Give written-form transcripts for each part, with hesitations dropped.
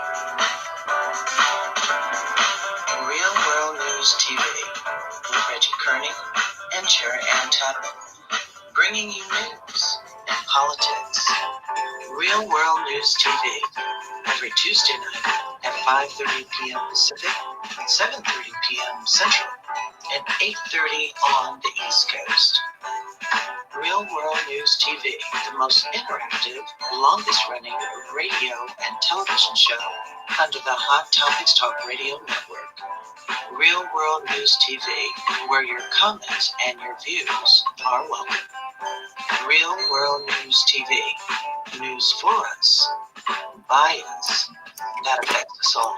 Real World News TV with Reggie Kearney and Cherry Ann Tappan, bringing you news and politics. Real World News TV every Tuesday night at 5:30 p.m. Pacific, 7:30 p.m. Central, and 8:30 on the East Coast. Real World News TV, the most interactive, longest-running radio and television show under the Hot Topics Talk Radio Network. Real World News TV, where your comments and your views are welcome. Real World News TV, news for us, by us, that affects us all.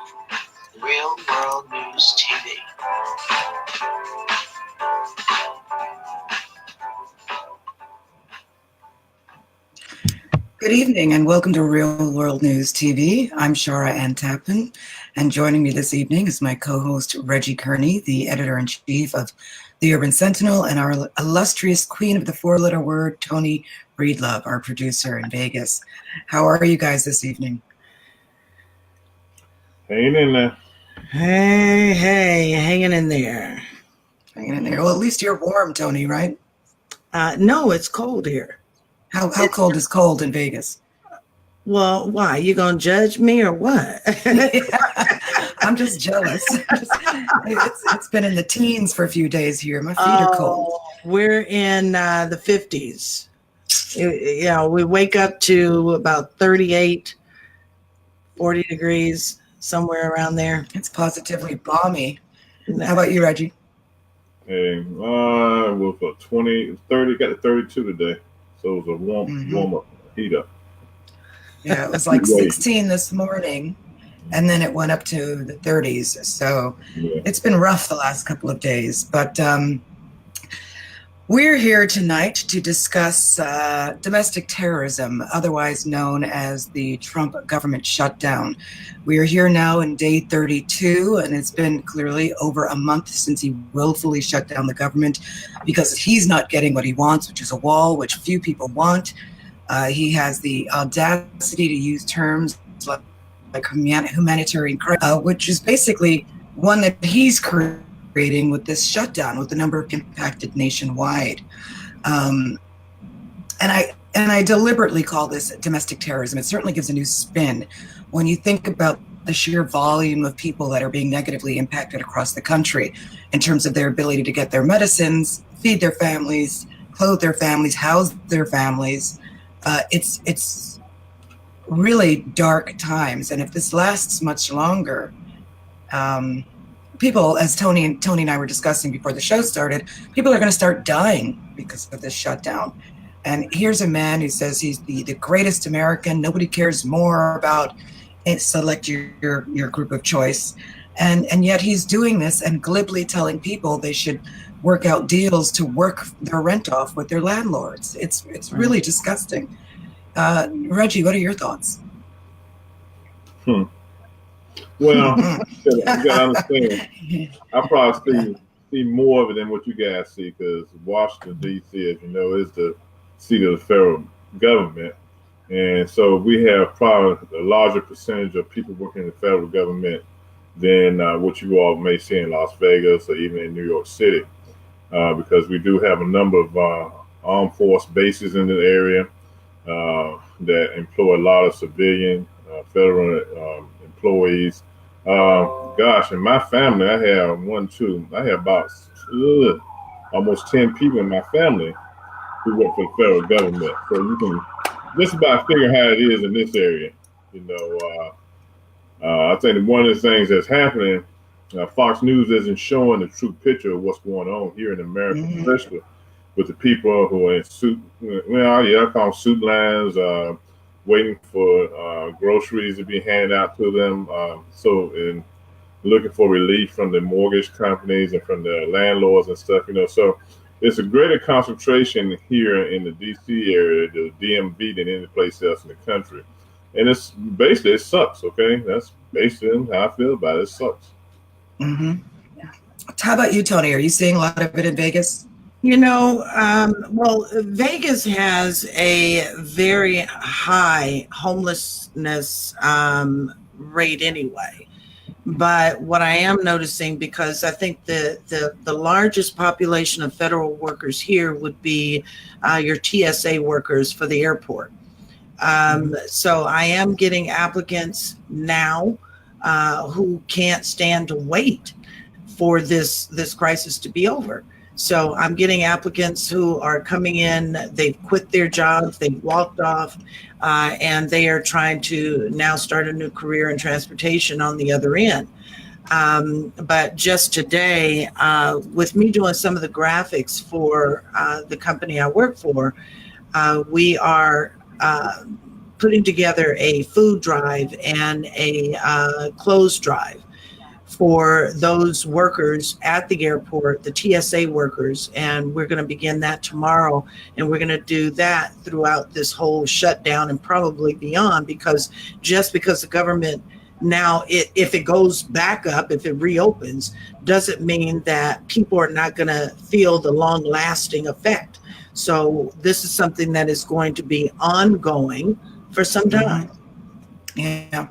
Real World News TV. Good evening and welcome to Real World News TV. I'm Shara Ann Tappan, and joining me this evening is my co-host Reggie Kearney, the editor-in-chief of the Urban Sentinel, and our illustrious queen of the four-letter word, Tony Breedlove, our producer in Vegas. How are you guys this evening? Hanging in there. Hey, hanging in there. Hanging in there. Well, at least you're warm, Tony, right? No, it's cold here. How cold is cold in Vegas? Well, why? You gonna judge me or what? I'm just jealous. It's been in the teens for a few days here. My feet are cold. We're in the 50s. We wake up to about 38, 40 degrees, somewhere around there. It's positively balmy. How about you, Reggie? Hey, was for 20, 30, got to 32 today. So it was a warm up, heat up. Yeah, it was like 16 this morning, and then it went up to the 30s. So It's been rough the last couple of days. But we're here tonight to discuss domestic terrorism, otherwise known as the Trump government shutdown. We are here now in day 32, and it's been clearly over a month since he willfully shut down the government because he's not getting what he wants, which is a wall, which few people want. He has the audacity to use terms like humanitarian crisis, which is basically one that he's creating with this shutdown, with the number of impacted nationwide. And I deliberately call this domestic terrorism. It certainly gives a new spin when you think about the sheer volume of people that are being negatively impacted across the country in terms of their ability to get their medicines, feed their families, clothe their families, house their families. It's really dark times. And if this lasts much longer, people, as Tony and I were discussing before the show started, people are going to start dying because of this shutdown. And here's a man who says he's the greatest American. Nobody cares more about select your group of choice. And yet he's doing this and glibly telling people they should work out deals to work their rent off with their landlords. It's really disgusting. Reggie, what are your thoughts? Well, you gotta understand, I probably see more of it than what you guys see, because Washington, D.C., as you know, is the seat of the federal government. And so we have probably a larger percentage of people working in the federal government than what you all may see in Las Vegas or even in New York City, because we do have a number of armed force bases in the area that employ a lot of civilian federal employees. In my family, I have about almost 10 people in my family who work for the federal government. So you can just about figure how it is in this area. I think one of the things that's happening, Fox News isn't showing the true picture of what's going on here in America, especially with the people who are in I call them soup lines, waiting for groceries to be handed out to them. And looking for relief from the mortgage companies and from the landlords and stuff, So it's a greater concentration here in the D.C. area, the DMV, than any place else in the country. And it's basically, it sucks, okay? That's basically how I feel about it. It sucks. Mm-hmm. How about you, Tony? Are you seeing a lot of it in Vegas? Well, Vegas has a very high homelessness rate anyway. But what I am noticing, because I think the largest population of federal workers here would be your TSA workers for the airport. So I am getting applicants now who can't stand to wait for this crisis to be over. So I'm getting applicants who are coming in, they've quit their jobs, they've walked off, and they are trying to now start a new career in transportation on the other end. But just today, with me doing some of the graphics for the company I work for, we are putting together a food drive and a clothes drive for those workers at the airport, the TSA workers, and we're going to begin that tomorrow, and we're going to do that throughout this whole shutdown and probably beyond, because just because the government now, if it goes back up, if it reopens, doesn't mean that people are not going to feel the long-lasting effect. So this is something that is going to be ongoing for some time. Yeah.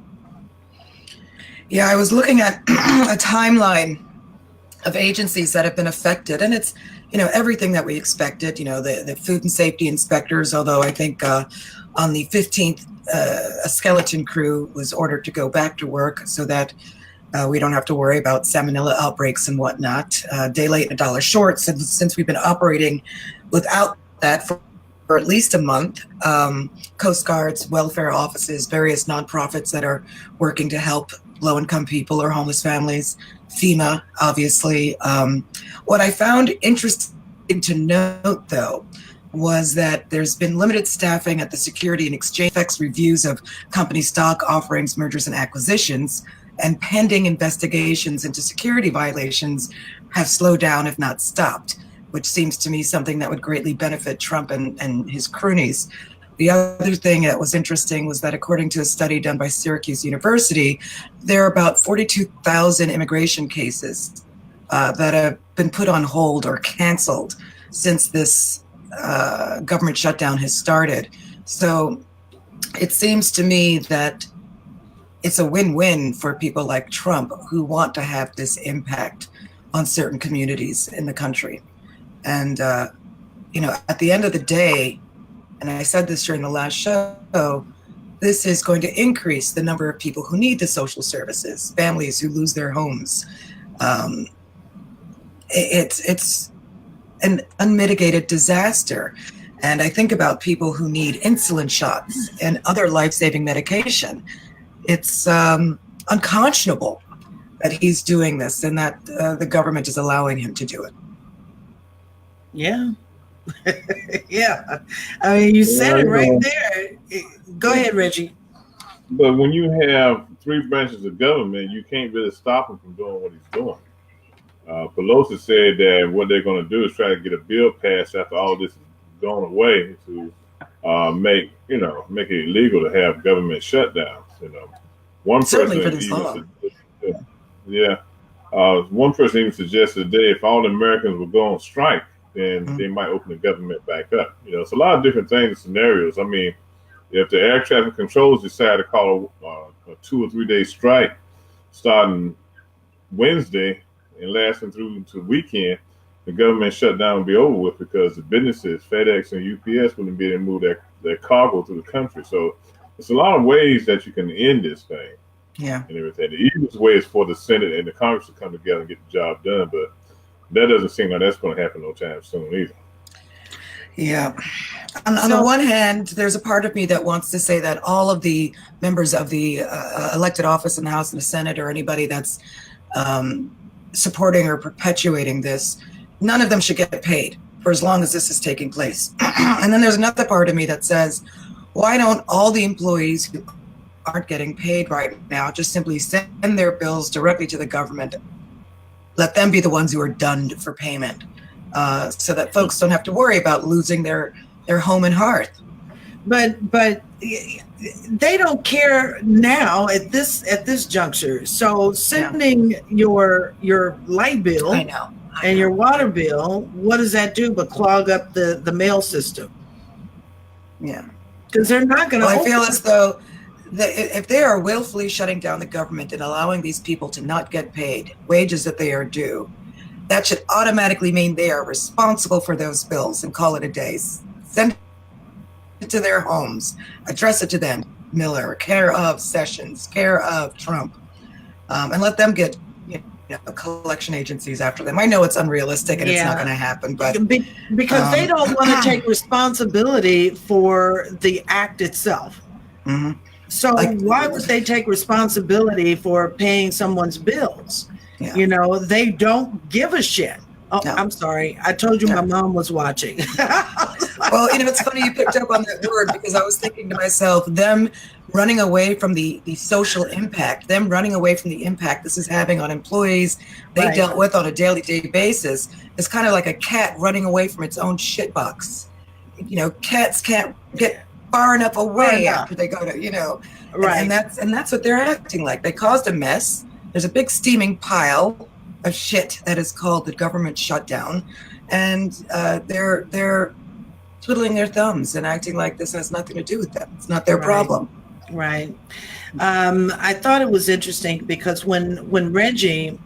Yeah, I was looking at a timeline of agencies that have been affected, and it's, everything that we expected, the food and safety inspectors, although I think on the 15th, a skeleton crew was ordered to go back to work so that we don't have to worry about salmonella outbreaks and whatnot. A day late and a dollar short, since we've been operating without that for at least a month. Coast Guards, welfare offices, various nonprofits that are working to help low-income people or homeless families, FEMA, obviously. What I found interesting to note, though, was that there's been limited staffing at the Security and Exchange Effects reviews of company stock offerings, mergers and acquisitions, and pending investigations into security violations have slowed down, if not stopped, which seems to me something that would greatly benefit Trump and his cronies. The other thing that was interesting was that according to a study done by Syracuse University, there are about 42,000 immigration cases that have been put on hold or canceled since this government shutdown has started. So it seems to me that it's a win-win for people like Trump who want to have this impact on certain communities in the country. And, at the end of the day, and I said this during the last show, this is going to increase the number of people who need the social services, families who lose their homes. It's an unmitigated disaster. And I think about people who need insulin shots and other life-saving medication. It's unconscionable that he's doing this and that the government is allowing him to do it. Yeah. Yeah. I mean, you said it right there. Go ahead, Reggie. But when you have three branches of government, you can't really stop him from doing what he's doing. Pelosi said that what they're going to do is try to get a bill passed after all this is gone away to make it illegal to have government shutdowns. One certainly person for this long. One person even suggested today if all the Americans would go on strike, then they might open the government back up. It's a lot of different things, scenarios. I mean, if the air traffic controllers decide to call a 2 or 3 day strike starting Wednesday and lasting through to the weekend, the government shutdown will be over with because the businesses, FedEx and UPS, wouldn't be able to move their cargo through the country. So it's a lot of ways that you can end this thing. Yeah. And everything. The easiest way is for the Senate and the Congress to come together and get the job done, but that doesn't seem like that's going to happen no time soon either. Yeah. On the one hand, there's a part of me that wants to say that all of the members of the elected office in the House and the Senate, or anybody that's supporting or perpetuating this, none of them should get paid for as long as this is taking place. And then there's another part of me that says, why don't all the employees who aren't getting paid right now just simply send their bills directly to the government? Let them be the ones who are done for payment, so that folks don't have to worry about losing their home and hearth. But they don't care now at this juncture. So sending your light bill I know. and your water bill, what does that do but clog up the mail system? Yeah. Because they're not going to. Well, I feel as though if they are willfully shutting down the government and allowing these people to not get paid wages that they are due, that should automatically mean they are responsible for those bills and call it a day. Send it to their homes, address it to them, Miller, care of Sessions, care of Trump, and let them get collection agencies after them. I know it's unrealistic and it's not going to happen, but because they don't want to take responsibility for the act itself. Mm-hmm. So why would they take responsibility for paying someone's bills? Yeah. You know, they don't give a shit. Oh, No. I'm sorry. I told you my mom was watching. Well, it's funny you picked up on that word, because I was thinking to myself, them running away from the social impact, them running away from the impact this is having on employees they dealt with on a daily basis is kind of like a cat running away from its own shit box. Cats can't get far enough away after they go to, Right. And that's what they're acting like. They caused a mess. There's a big steaming pile of shit that is called the government shutdown, and they're twiddling their thumbs and acting like this has nothing to do with them. It's not their problem. Right. I thought it was interesting because when Reggie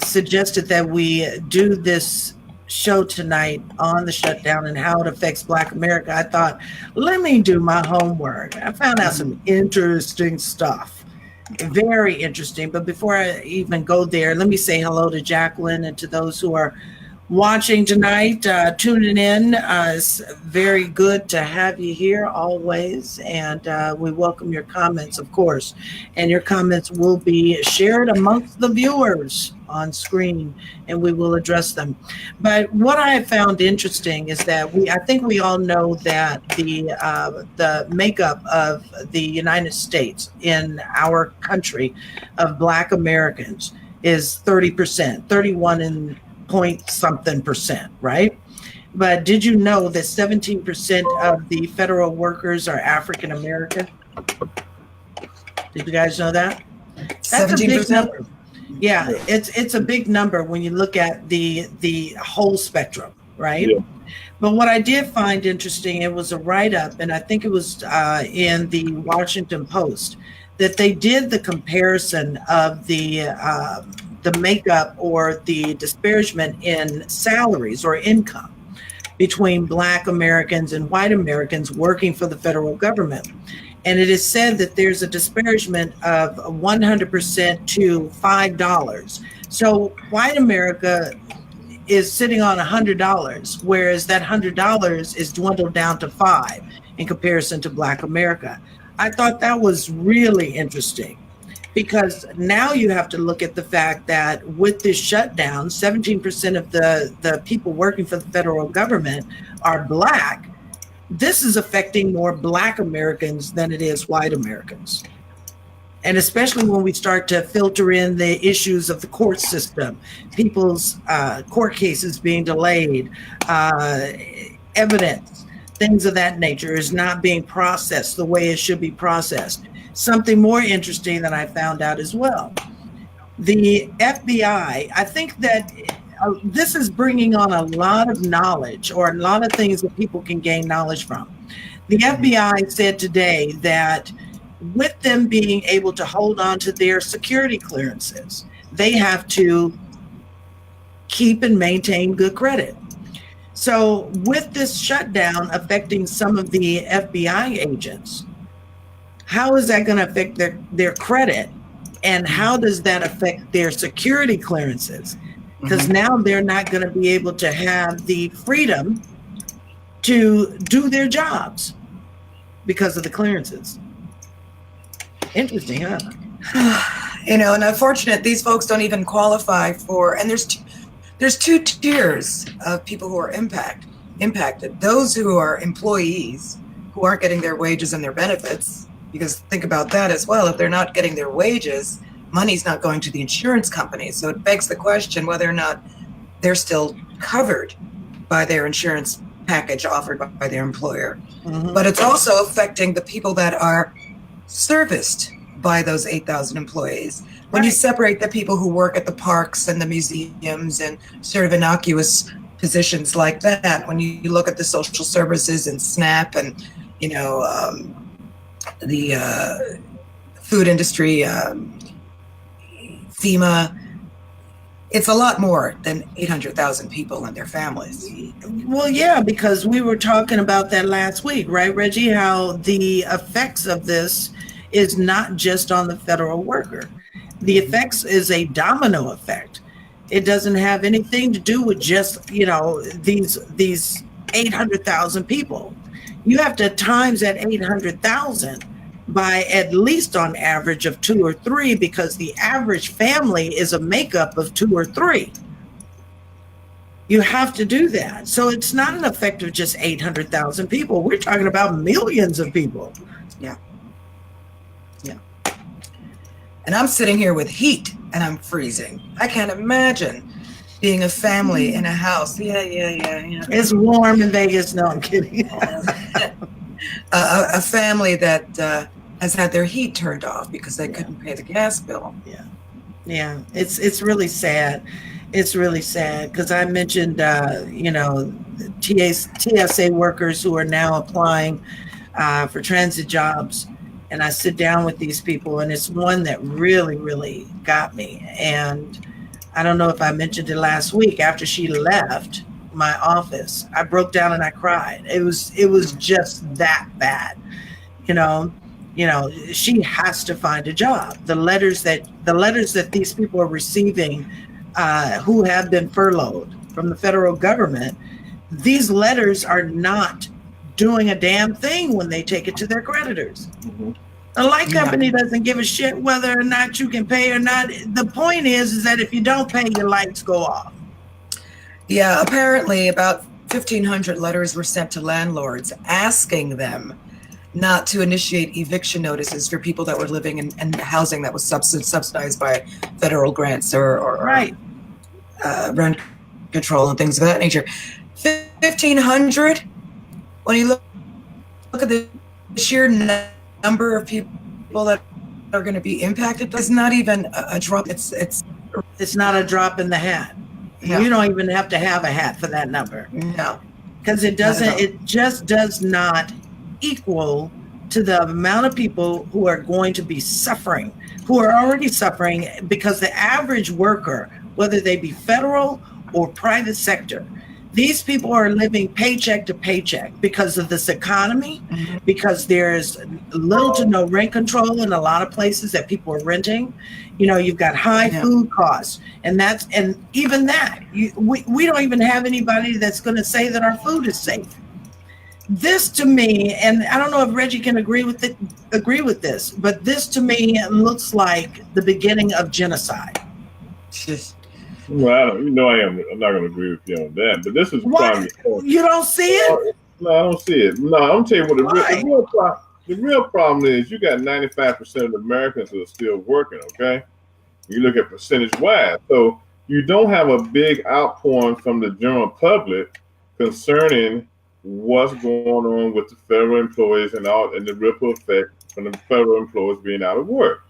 suggested that we do this show tonight on the shutdown and how it affects Black America, I thought, let me do my homework. I found out some interesting stuff. Very interesting. But before I even go there, let me say hello to Jacqueline and to those who are watching tonight, tuning in. It's very good to have you here always. And we welcome your comments, of course. And your comments will be shared amongst the viewers on screen, and we will address them. But what I have found interesting is that I think we all know that the makeup of the United States in our country of Black Americans is 30%, 31 and point something percent, right? But did you know that 17% of the federal workers are African American? Did you guys know that? That's 17%? A big number. Yeah, it's a big number when you look at the whole spectrum, right? Yeah. But what I did find interesting, it was a write-up, and I think it was in the Washington Post, that they did the comparison of the makeup or the disparagement in salaries or income between Black Americans and white Americans working for the federal government. And it is said that there's a disparagement of 100% to $5. So white America is sitting on $100, whereas that $100 is dwindled down to $5 in comparison to Black America. I thought that was really interesting, because now you have to look at the fact that with this shutdown, 17% of the people working for the federal government are Black. This is affecting more Black Americans than it is white Americans. And especially when we start to filter in the issues of the court system, people's court cases being delayed, evidence, things of that nature is not being processed the way it should be processed. Something more interesting that I found out as well. The FBI, I think that this is bringing on a lot of knowledge, or a lot of things that people can gain knowledge from. The FBI said today that with them being able to hold on to their security clearances, they have to keep and maintain good credit. So with this shutdown affecting some of the FBI agents, how is that going to affect their credit? And how does that affect their security clearances? Because now they're not going to be able to have the freedom to do their jobs because of the clearances. Interesting, huh? And unfortunate, these folks don't even qualify for, and there's two tiers of people who are impacted. Those who are employees who aren't getting their wages and their benefits, because think about that as well. If they're not getting their wages, money's not going to the insurance company. So it begs the question whether or not they're still covered by their insurance package offered by their employer. But it's also affecting the people that are serviced by those 8,000 employees. When you separate the people who work at the parks and the museums and sort of innocuous positions like that, when you look at the social services and SNAP and the food industry, FEMA. It's a lot more than 800,000 people and their families. Well, yeah, because we were talking about that last week, right, Reggie? How the effects of this is not just on the federal worker. The effects is a domino effect. It doesn't have anything to do with just, these 800,000 people. You have to times that 800,000 by at least on average of 2 or 3, because the average family is a makeup of 2 or 3. You have to do that. So it's not an effect of just 800,000 people. We're talking about millions of people. Yeah. Yeah. And I'm sitting here with heat and I'm freezing. I can't imagine being a family in a house. Yeah. It's warm in Vegas. No, I'm kidding. A family that has had their heat turned off because they couldn't pay the gas bill. Yeah. It's really sad. It's really sad because I mentioned, TSA workers who are now applying for transit jobs. And I sit down with these people, and it's one that really, really got me. And I don't know if I mentioned it last week. After she left my office, I broke down and I cried. It was just that bad. She has to find a job. The letters that these people are receiving, who have been furloughed from the federal government, these letters are not doing a damn thing when they take it to their creditors. Mm-hmm. The light company doesn't give a shit whether or not you can pay or not. The point is that if you don't pay, your lights go off. Yeah, apparently about 1,500 letters were sent to landlords asking them not to initiate eviction notices for people that were living in housing that was subsidized by federal grants or rent control and things of that nature. 1,500. When you look at the sheer number of people that are going to be impacted, it's not even a drop. It's not a drop in the hat. No. You don't even have to have a hat for that number. No, because it doesn't. It just does not equal to the amount of people who are going to be suffering, who are already suffering, because the average worker, whether they be federal or private sector, these people are living paycheck to paycheck because of this economy, because there's little to no rent control in a lot of places that people are renting. You've got high food costs, and even that, we don't even have anybody that's going to say that our food is safe. This to me, and I don't know if Reggie can agree with this, but this to me looks like the beginning of genocide. Well, I'm not going to agree with you on that, but this is what? You don't see it? No, I don't see it. No, I'm telling you what the real problem is. You got 95% of Americans who are still working. Okay, you look at percentage-wise, so you don't have a big outpouring from the general public concerning what's going on with the federal employees and the ripple effect from the federal employees being out of work.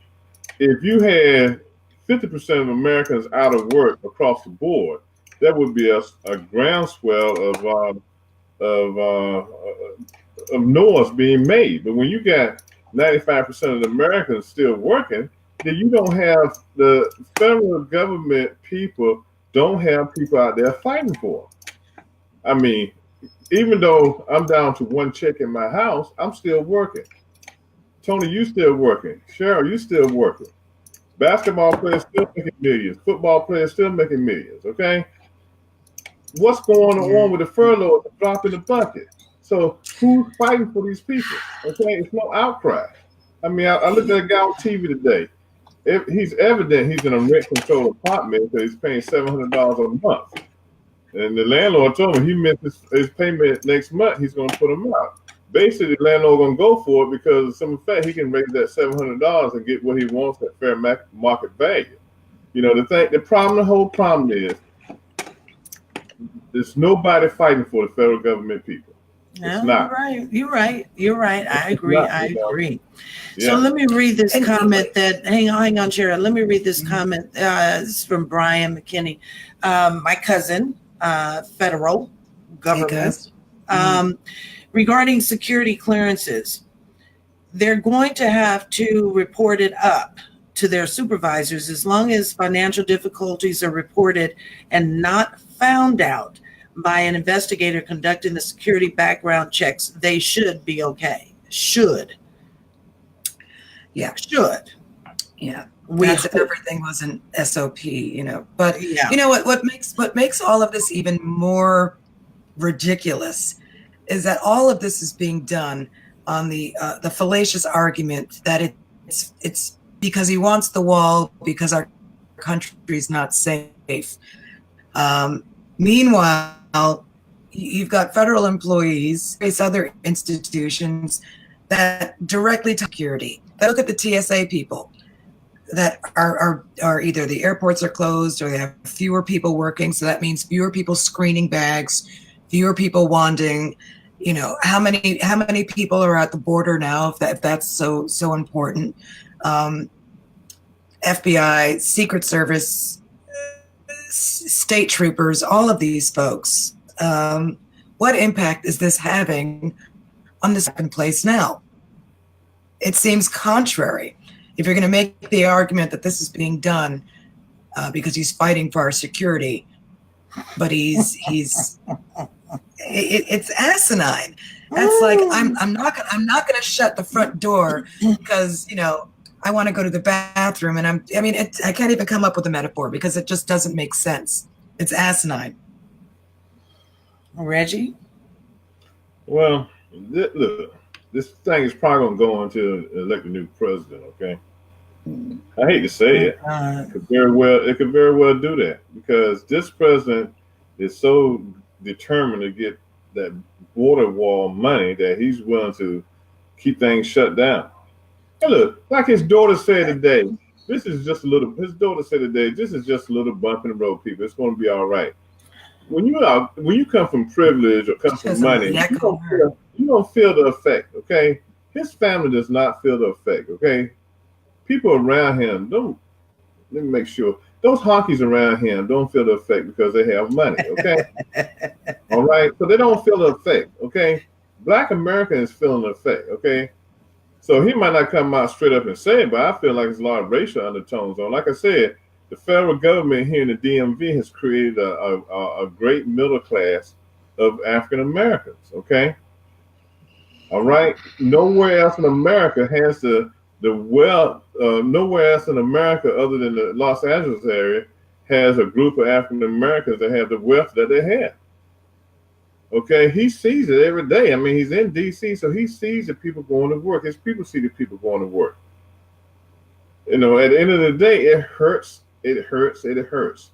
If you had 50% of Americans out of work across the board, that would be a groundswell of noise being made. But when you got 95% of the Americans still working, then you don't have the federal government people don't have people out there fighting for them. I mean, even though I'm down to one check in my house, I'm still working. Tony, you still working. Cheryl, you still working. Basketball players still making millions. Football players still making millions. Okay, what's going on with the furlough? The drop in the bucket. So who's fighting for these people? Okay, it's no outcry. I mean, I looked at a guy on TV today. He's evident he's in a rent control apartment because he's paying $700 a month, and the landlord told him he missed his payment next month. He's going to put him out. Basically, the landlord going to go for it because of some effect he can raise that $700 and get what he wants at fair market value. The whole problem is there's nobody fighting for the federal government people. It's not. You're right. I agree. Yeah. So let me read this comment hang on, Sharon. Let me read this comment. This is from Brian McKinney, my cousin, federal government. Regarding security clearances, they're going to have to report it up to their supervisors. As long as financial difficulties are reported and not found out by an investigator conducting the security background checks, they should be okay. Should. Yeah. Should. Yeah. That's if everything was an SOP, But yeah. you know what makes all of this even more ridiculous is that all of this is being done on the fallacious argument that it's because he wants the wall because our country's not safe. Meanwhile, you've got federal employees, other institutions that directly to security. Look at the TSA people that are either the airports are closed or they have fewer people working. So that means fewer people screening bags, fewer people wanding. How many people are at the border now? If that's so important. FBI, Secret Service, state troopers, all of these folks. What impact is this having on this in place now? It seems contrary. If you're going to make the argument that this is being done because he's fighting for our security, but it's asinine. That's like I'm not going to shut the front door because I want to go to the bathroom, and I can't even come up with a metaphor because it just doesn't make sense. It's asinine. Reggie? Well, look, this thing is probably going to go until elect a new president. Okay, I hate to say it, it could very well do that because this president is so determined to get that border wall money that he's willing to keep things shut down. And look, like his daughter said today, this is just a little bump in the road, people. It's going to be all right. When you come from privilege or come from money, you don't feel the effect, okay? His family does not feel the effect, okay? People around him let me make sure. Those honkies around him don't feel the effect because they have money, okay? All right? So they don't feel the effect, okay? Black America is feeling the effect, okay? So he might not come out straight up and say it, but I feel like there's a lot of racial undertones on. Like I said, the federal government here in the DMV has created a great middle class of African Americans, okay? All right? Nowhere else in America has the wealth, nowhere else in America other than the Los Angeles area has a group of African Americans that have the wealth that they have. Okay, he sees it every day. I mean, he's in DC, so he sees the people going to work. His people see the people going to work. At the end of the day, it hurts. It hurts. It hurts.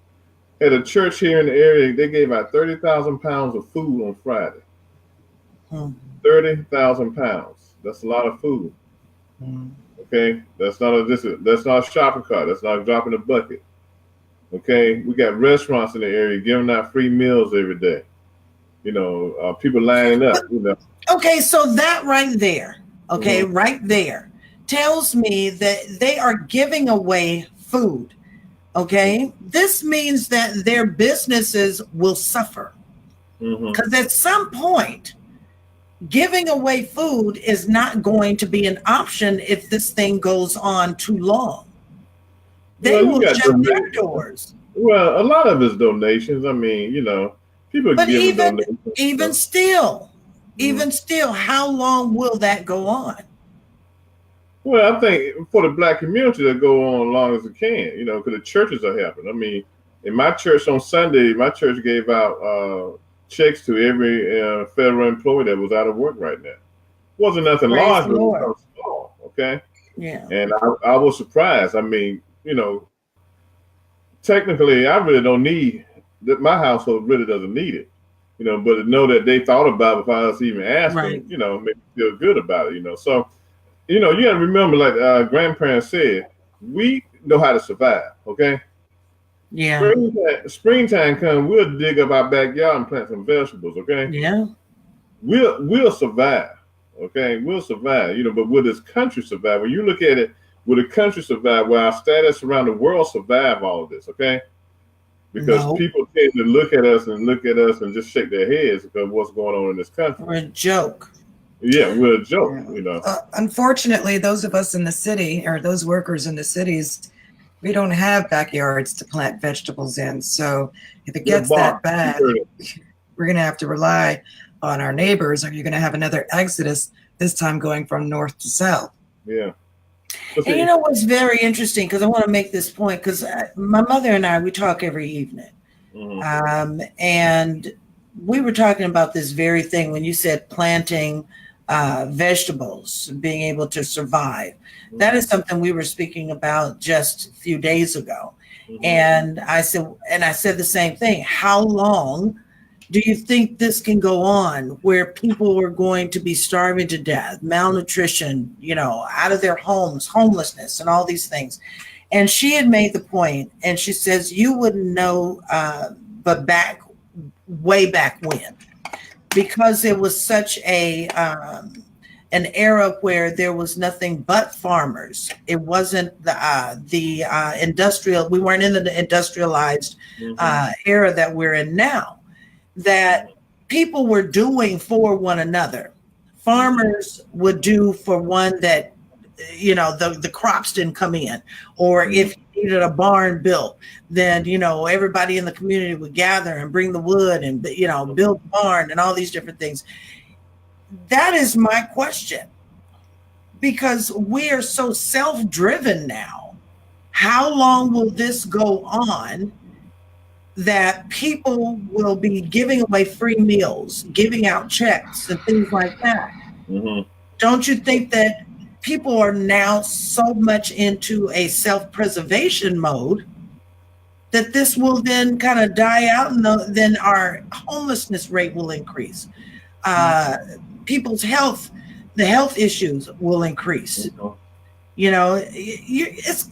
At a church here in the area, they gave out 30,000 pounds of food on Friday. 30,000 pounds. That's a lot of food. Okay, that's not a shopping cart. That's not a drop in the bucket. Okay, we got restaurants in the area giving out free meals every day. People lining up. Okay, so that right there, right there tells me that they are giving away food. Okay, this means that their businesses will suffer because at some point, giving away food is not going to be an option if this thing goes on too long. They will shut their doors. Well, a lot of it's donations. I mean, people but give even still, how long will that go on? Well, I think for the Black community, that go on as long as it can, because the churches are helping. I mean, in my church on Sunday, my church gave out checks to every federal employee that was out of work right now. Wasn't nothing large, but it was small, okay? Yeah. And I was surprised. I mean, technically, I really don't need that. My household really doesn't need it, but to know that they thought about it without us even asking, made me feel good about it, So, you got to remember, like grandparents said, we know how to survive, okay? Yeah. Springtime comes, we'll dig up our backyard and plant some vegetables, okay? Yeah. We'll survive, okay? We'll survive, but will this country survive? When you look at it, will the country survive? Will our status around the world survive all of this, okay? Because people tend to look at us and just shake their heads because what's going on in this country. We're a joke. Yeah, we're a joke, you know. Unfortunately, those of us in the city, or those workers in the cities, we don't have backyards to plant vegetables in. So if it gets that bad, we're going to have to rely on our neighbors, or you're going to have another exodus, this time going from north to south. Yeah. And you know what's very interesting, because I want to make this point, because my mother and I, we talk every evening. Mm-hmm. And we were talking about this very thing when you said planting vegetables, being able to survive. Mm-hmm. That is something we were speaking about just a few days ago. Mm-hmm. And I said the same thing. How long do you think this can go on, where people are going to be starving to death, malnutrition, you know, out of their homes, homelessness, and all these things? And she had made the point, and she says, you wouldn't know, but way back when, because it was such an era where there was nothing but farmers. It wasn't the industrial. We weren't in the industrialized era that we're in now. That people were doing for one another. Farmers would do for one that, you know, the crops didn't come in, or if you needed a barn built, then, you know, everybody in the community would gather and bring the wood and, you know, build the barn and all these different things. That is my question, because we are so self-driven now. How long will this go on, that people will be giving away free meals, giving out checks and things like that? Mm-hmm. Don't you think that people are now so much into a self-preservation mode that this will then kind of die out, and then our homelessness rate will increase? People's health, the health issues will increase. You know, it's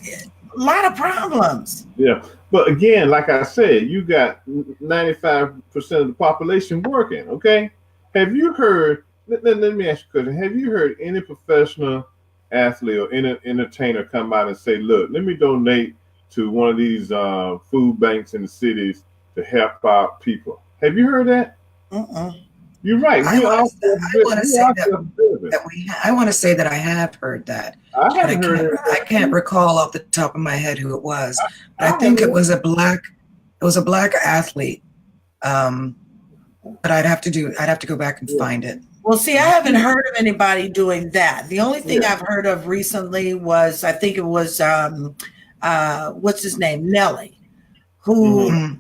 a lot of problems. Yeah. But again, like I said, you got 95% of the population working, okay? Have you heard, let me ask you a question. Have you heard any professional athlete or entertainer come out and say, look, let me donate to one of these food banks in the cities to help out people? Have you heard that? You're right. I want to say that I have heard that. I can't recall off the top of my head who it was. But I think it was a black athlete. But I'd have to go back and find it. Well, see, I haven't heard of anybody doing that. The only thing I've heard of recently was, I think it was what's his name, Nelly, who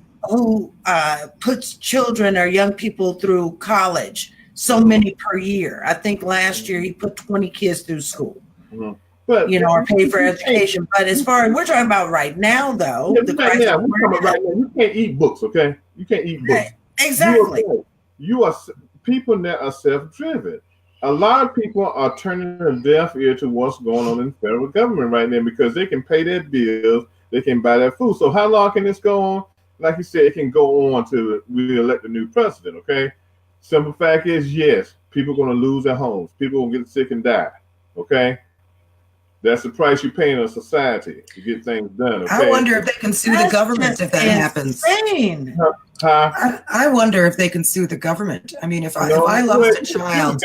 puts children or young people through college, so many per year. I think last year he put 20 kids through school, but, you know, or paid for education. But as far as we're talking about right now, though, you can't eat books, okay? You can't eat books. Exactly. People that are self-driven. A lot of people are turning a deaf ear to what's going on in the federal government right now, because they can pay their bills, they can buy their food. So how long can this go on? Like you said, it can go on to we elect a new president, okay? Simple fact is, yes, people are going to lose their homes. People will get sick and die, okay? That's the price you pay in a society to get things done, okay? I wonder if they can sue the government if that happens. I wonder if they can sue the government. I mean, if I lost a child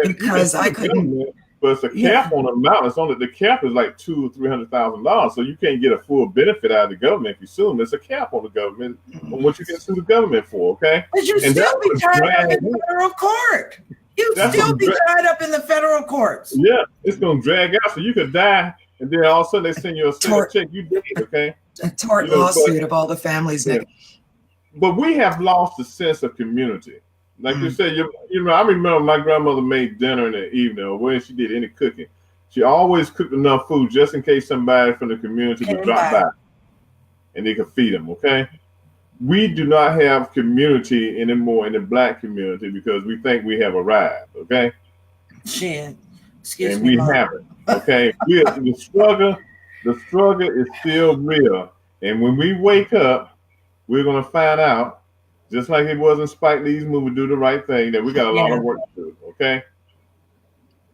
because I couldn't... But it's a cap on the amount. It's only the cap is like $200,000 or $300,000, so you can't get a full benefit out of the government if you sue them. It's a cap on the government on what you can sue the government for. Okay, but you still be tied up in the federal court. Still be tied up in the federal courts. Yeah, it's gonna drag out. So you could die, and then all of a sudden they send you a check. You did, okay? A tort lawsuit of all the families. Yeah. But we have lost the sense of community. Like you said, you know, I remember my grandmother made dinner in the evening, or when she did any cooking. She always cooked enough food just in case somebody from the community would drop by, and they could feed them. Okay, we do not have community anymore in the Black community because we think we have arrived. Okay, excuse me, we Mom. haven't. Okay, the struggle is still real, and when we wake up, we're gonna find out. Just like it was in Spike Lee's movie, Do the Right Thing, that we got a lot of work to do, okay?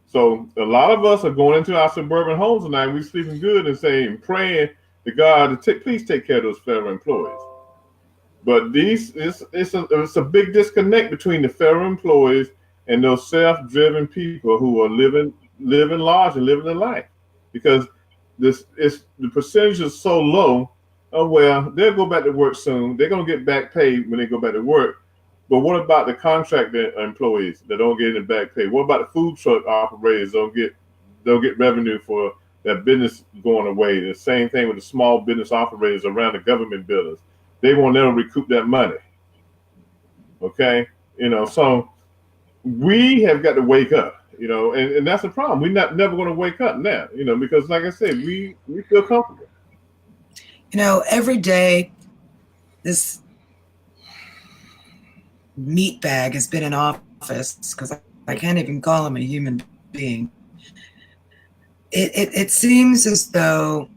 So a lot of us are going into our suburban homes tonight. We're sleeping good and saying, praying to God to please take care of those federal employees. But it's a big disconnect between the federal employees and those self-driven people who are living large and living their life, because the percentage is so low. Oh well, they'll go back to work soon. They're gonna get back paid when they go back to work. But what about the contract employees that don't get any back pay? What about the food truck operators don't get revenue for that business going away? The same thing with the small business operators around the government buildings. They won't never recoup that money. Okay, so we have got to wake up, and that's the problem. We're never going to wake up now, because like I said, we feel comfortable. Every day this meatbag has been in office, because I can't even call him a human being. It seems as though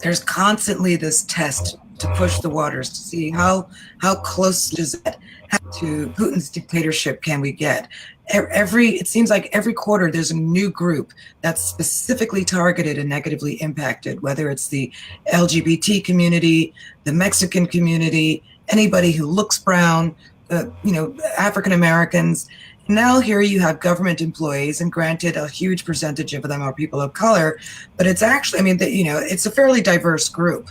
there's constantly this test to push the waters to see how close does that to Putin's dictatorship can we get. It seems like every quarter there's a new group that's specifically targeted and negatively impacted, whether it's the LGBT community, the Mexican community, anybody who looks brown, African Americans. Now here you have government employees, and granted, a huge percentage of them are people of color, but it's actually, it's a fairly diverse group.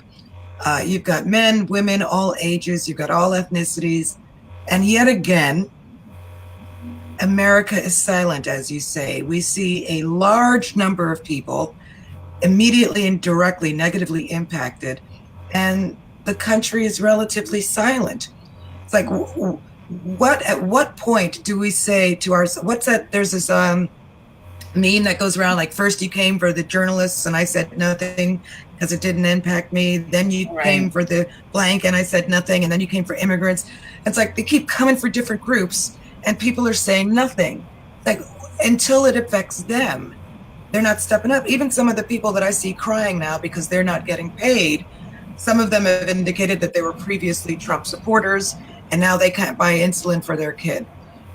You've got men, women, all ages, you've got all ethnicities, and yet again, America is silent, as you say. We see a large number of people immediately and directly negatively impacted, and the country is relatively silent. It's like, at what point do we say to ourselves, there's this meme that goes around, like, first you came for the journalists and I said nothing because it didn't impact me. Then you came for the blank and I said nothing. And then you came for immigrants. It's like they keep coming for different groups and people are saying nothing. Like, until it affects them, they're not stepping up. Even some of the people that I see crying now because they're not getting paid, some of them have indicated that they were previously Trump supporters and now they can't buy insulin for their kid.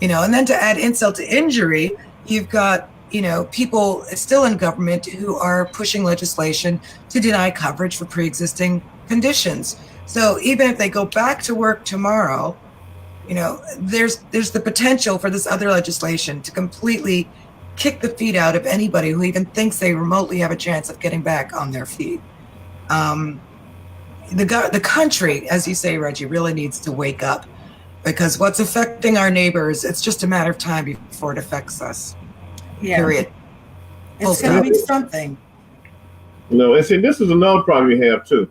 And then to add insult to injury, you've got people still in government who are pushing legislation to deny coverage for pre-existing conditions. So even if they go back to work tomorrow, there's the potential for this other legislation to completely kick the feet out of anybody who even thinks they remotely have a chance of getting back on their feet. The country, as you say, Reggie, really needs to wake up, because what's affecting our neighbors, it's just a matter of time before it affects us. Yeah. Period. It's going to be something. And see, this is another problem you have too.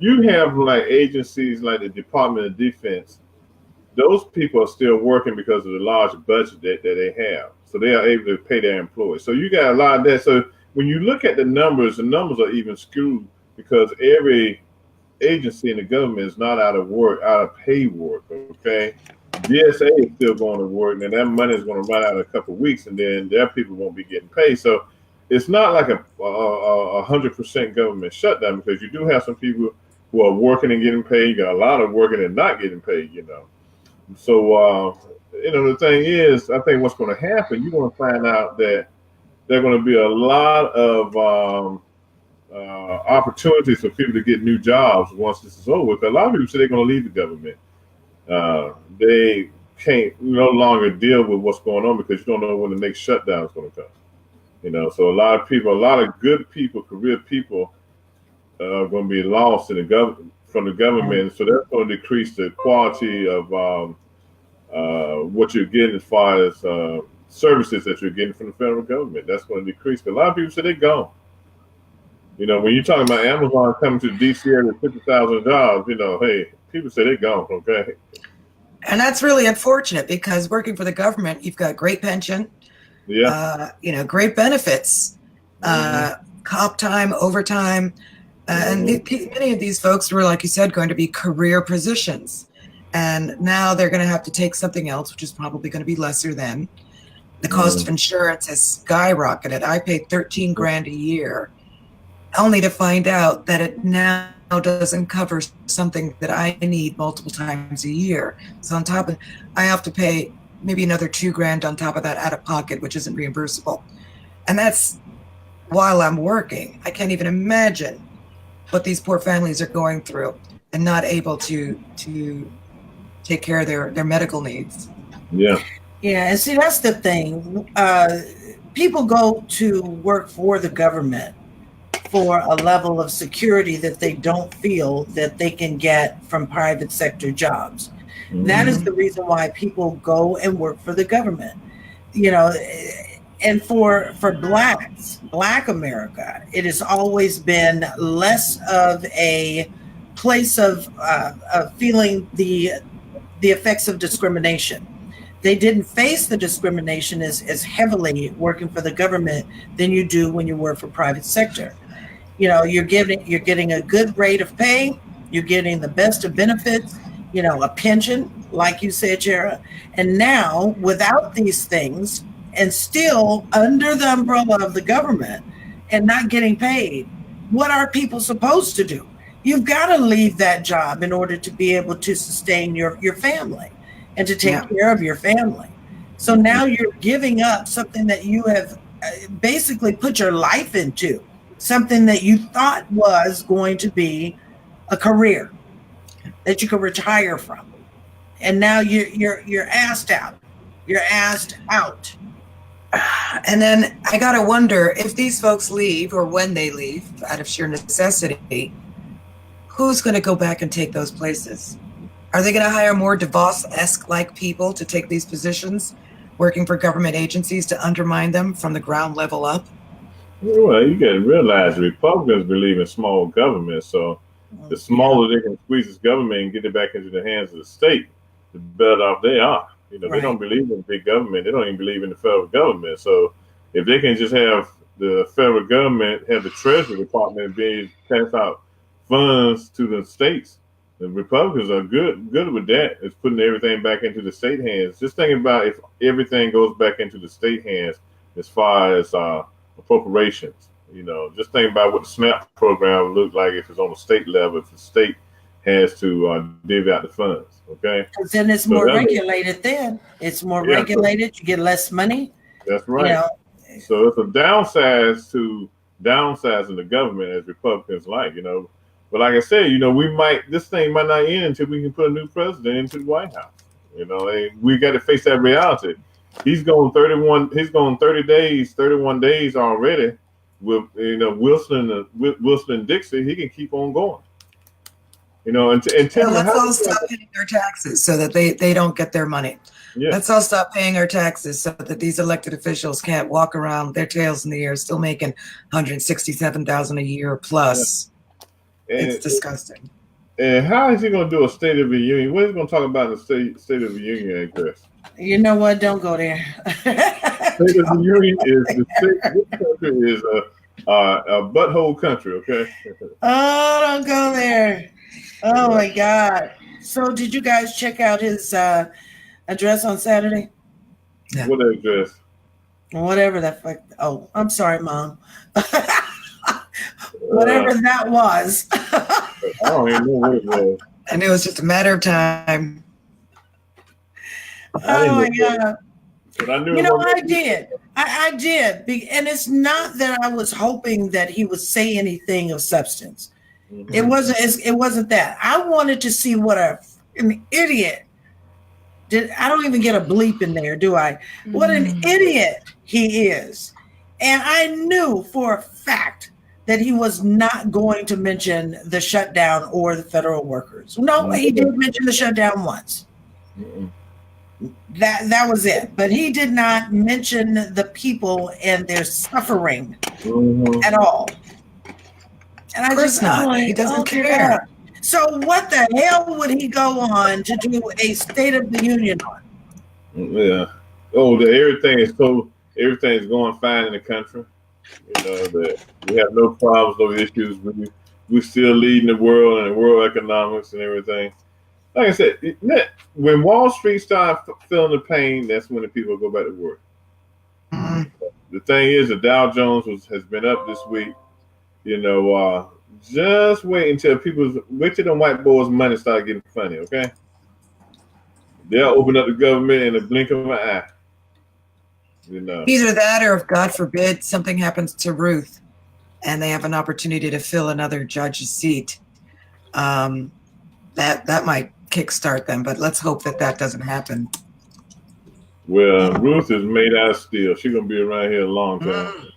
You have like agencies like the Department of Defense. Those people are still working because of the large budget that they have. So they are able to pay their employees. So you got a lot of that. So when you look at the numbers are even skewed, because every agency in the government is not out of paid work, okay? GSA is still going to work, and that money is going to run out in a couple of weeks, and then their people won't be getting paid. So it's not like a 100% government shutdown, because you do have some people who are working and getting paid. You got a lot of working and not getting paid, So, the thing is, I think what's going to happen, you're going to find out that there are going to be a lot of opportunities for people to get new jobs once this is over. Because a lot of people say they're going to leave the government. They can't no longer deal with what's going on because you don't know when the next shutdown is going to come. So a lot of good people, career people, are going to be lost from the government. So that's going to decrease the quality of what you're getting as far as services that you're getting from the federal government. That's going to decrease. Because a lot of people say they're gone. When you're talking about Amazon coming to the DC area with 50,000 jobs, hey, people say they're gone, okay? And that's really unfortunate, because working for the government, you've got great pension, great benefits, comp time, overtime, and many of these folks were, like you said, going to be career positions. And now they're going to have to take something else, which is probably going to be lesser than. The cost of insurance has skyrocketed. I paid $13,000 a year, only to find out that it now doesn't cover something that I need multiple times a year. So on top of, I have to pay maybe another $2,000 on top of that out of pocket, which isn't reimbursable. And that's while I'm working. I can't even imagine what these poor families are going through and not able to take care of their medical needs. Yeah. Yeah, and see, that's the thing. People go to work for the government for a level of security that they don't feel that they can get from private sector jobs. That is the reason why people go and work for the government. You know, and for Black America, it has always been less of a place of feeling the effects of discrimination. They didn't face the discrimination as heavily working for the government than you do when you work for private sector. You know, you're getting a good rate of pay, you're getting the best of benefits, you know, a pension, like you said, Jara. And now, without these things, and still under the umbrella of the government and not getting paid, what are people supposed to do? You've got to leave that job in order to be able to sustain your family and to take care of your family. So now you're giving up something that you have basically put your life into, something that you thought was going to be a career that you could retire from. And now you're asked out. You're asked out. And then I got to wonder if these folks leave, or when they leave out of sheer necessity, who's going to go back and take those places? Are they going to hire more DeVos-esque like people to take these positions, working for government agencies to undermine them from the ground level up? Well, you got to realize the Republicans believe in small government, so the smaller they can squeeze this government and get it back into the hands of the state, the better off they are. You know, They don't believe in big government. They don't even believe in the federal government. So if they can just have the federal government have the Treasury Department being pass out funds to the states, the Republicans are good with that. It's putting everything back into the state hands. Just thinking about if everything goes back into the state hands as far as appropriations. You know, just think about what the SNAP program would look like if it's on the state level, if the state has to divvy out the funds. Okay. Because then it's more regulated. Then it's more regulated. You get less money. That's right. You know? So it's a downsizing the government, as Republicans like. You know, but like I said, you know, this thing might not end until we can put a new president into the White House. You know, and we got to face that reality. He's going 30 days, 31 days already with, you know, Wilson and Dixie. He can keep on going. You know, and let's all stop paying our taxes so that they don't get their money. Yeah. Let's all stop paying our taxes so that these elected officials can't walk around their tails in the air, still making $167,000 a year plus. Yeah. It's disgusting. And how is he going to do a State of the Union? What is he going to talk about in the State of the Union address? You know what? Don't go there. State of the Union is the state. This country is a butthole country. Okay. Oh, don't go there. Oh my God. So did you guys check out his address on Saturday? Yeah. What address? Whatever that fuck. Oh, I'm sorry, Mom. Whatever that was. I don't even know what it was. And it was just a matter of time. Oh my God. But I knew I did. I did. And it's not that I was hoping that he would say anything of substance. Mm-hmm. It wasn't that. I wanted to see what an idiot did. I don't even get a bleep in there, do I? Mm-hmm. What an idiot he is. And I knew for a fact that he was not going to mention the shutdown or the federal workers. No, mm-hmm. He did mention the shutdown once. Mm-hmm. That was it. But he did not mention the people and their suffering at all. And I just not. He doesn't care. So what the hell would he go on to do a State of the Union on? Yeah. Oh, everything's going fine in the country. You know, that we have no problems, no issues. We're still leading the world and world economics and everything. Like I said, when Wall Street starts feeling the pain, that's when the people go back to work. Mm-hmm. The thing is, the Dow Jones has been up this week. You know, just wait until them white boys' money start getting funny, okay? They'll open up the government in the blink of an eye. You know. Either that, or if God forbid something happens to Ruth, and they have an opportunity to fill another judge's seat, that might kickstart them. But let's hope that doesn't happen. Well, Ruth is made out of steel. She's gonna be around here a long time.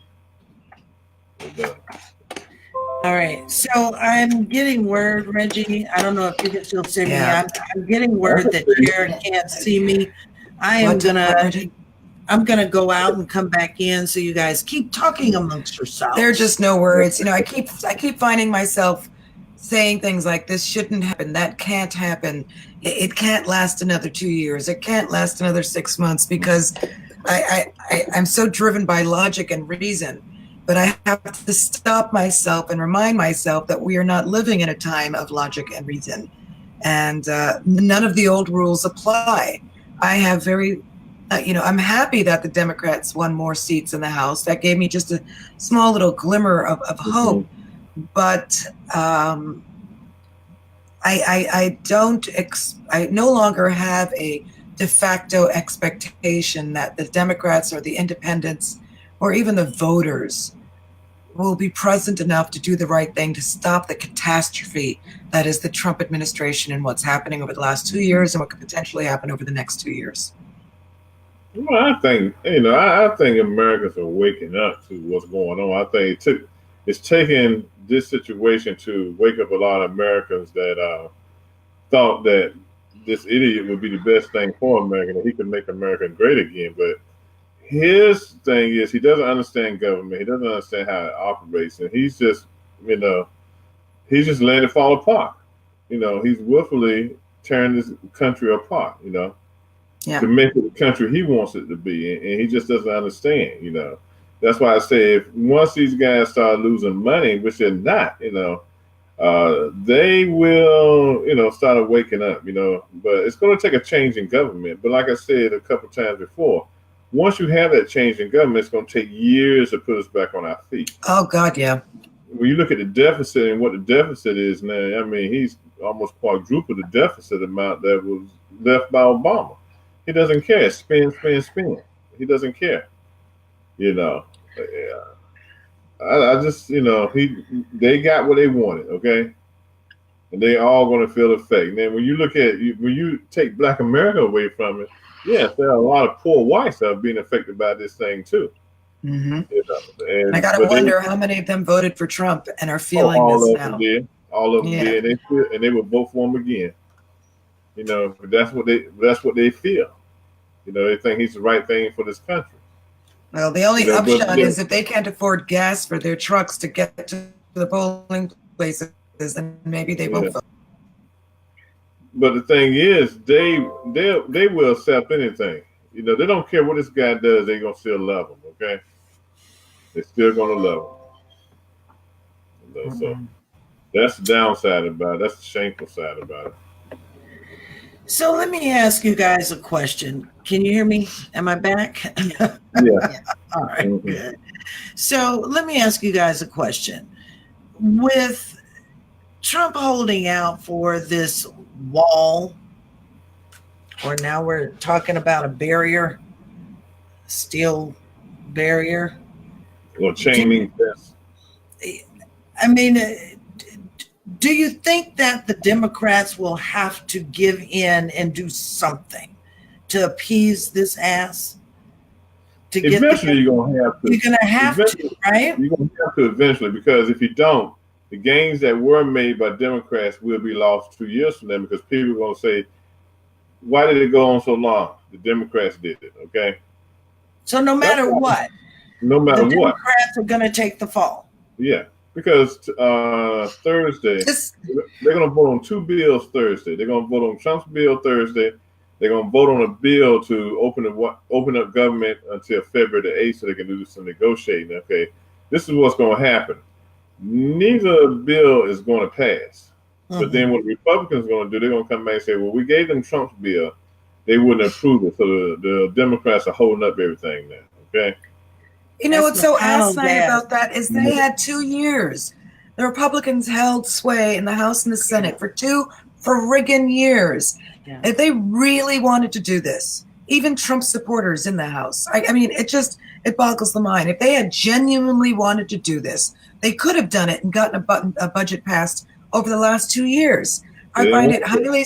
All right. So I'm getting word, Reggie. I don't know if you can still see me. Yeah. I'm getting word that Jared can't see me. I'm gonna go out and come back in. So you guys keep talking amongst yourselves. There are just no words. You know, I keep finding myself saying things like, this shouldn't happen, that can't happen, it can't last another 2 years, it can't last another 6 months, because I'm so driven by logic and reason. But I have to stop myself and remind myself that we are not living in a time of logic and reason, and none of the old rules apply. I have I'm happy that the Democrats won more seats in the House. That gave me just a small little glimmer of hope. But I no longer have a de facto expectation that the Democrats or the independents or even the voters will be present enough to do the right thing to stop the catastrophe that is the Trump administration and what's happening over the last 2 years and what could potentially happen over the next 2 years. Well, I think Americans are waking up to what's going on. I think it's taken this situation to wake up a lot of Americans that thought that this idiot would be the best thing for America, that he could make America great again. But his thing is, he doesn't understand government. He doesn't understand how it operates, and he's just letting it fall apart. He's willfully tearing this country apart. To make it the country he wants it to be, and he just doesn't understand. That's why I say, if once these guys start losing money, which they're not, they will, start waking up, but it's going to take a change in government. But like I said a couple times before, once you have that change in government, it's going to take years to put us back on our feet. Oh, God, yeah. When you look at the deficit and what the deficit is now, I mean, he's almost quadrupled the deficit amount that was left by Obama. He doesn't care. Spend. He doesn't care. I just, they got what they wanted, okay? And they all going to feel the effect. And then when you take Black America away from it, yes, there are a lot of poor whites that are being affected by this thing too. Mm-hmm. And I got to wonder how many of them voted for Trump and are feeling this now. All of them did, and they will vote for him again. But that's what they feel. They think he's the right thing for this country. Well, the only upshot is if they can't afford gas for their trucks to get to the polling places, then maybe they won't vote. But the thing is, they will accept anything. They don't care what this guy does. They're gonna still love him. Okay, they're still gonna love him. So that's the downside about it. That's the shameful side about it. So let me ask you guys a question. Can you hear me? Am I back? Yeah. All right, good. So let me ask you guys a question. With Trump holding out for this wall, or now we're talking about a barrier, steel barrier. Or chaining this. I mean, do you think that the Democrats will have to give in and do something to appease this ass? Eventually, you're going to have to. You're going to have to, right? You're going to have to eventually, because if you don't, the gains that were made by Democrats will be lost 2 years from them, because people are going to say, why did it go on so long? The Democrats did it, okay? So no matter what, the Democrats are going to take the fall. Yeah, because Thursday, they're going to vote on 2 bills Thursday. They're going to vote on Trump's bill Thursday. They're going to vote on a bill to open up government until February the 8th so they can do some negotiating, okay? This is what's going to happen. Neither bill is going to pass. But then what the Republicans are going to do, they're going to come back and say, well, we gave them Trump's bill. They wouldn't approve it. So the Democrats are holding up everything now, okay? What's so asinine about that is they had 2 years. The Republicans held sway in the House and the Senate for 2 friggin' years. Yeah. If they really wanted to do this, even Trump supporters in the House, I mean, it boggles the mind. If they had genuinely wanted to do this, they could have done it and gotten a budget passed over the last 2 years. I find it highly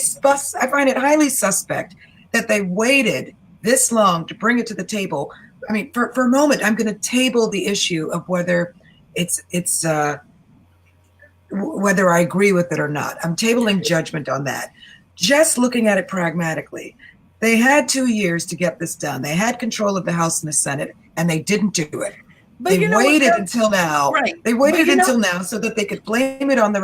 suspect that they waited this long to bring it to the table. I mean, for a moment, I'm going to table the issue of whether it's whether I agree with it or not. I'm tabling judgment on that. Just looking at it pragmatically, they had 2 years to get this done. They had control of the House and the Senate, and they didn't do it. But they waited until now. Right. They waited until now so that they could blame it on the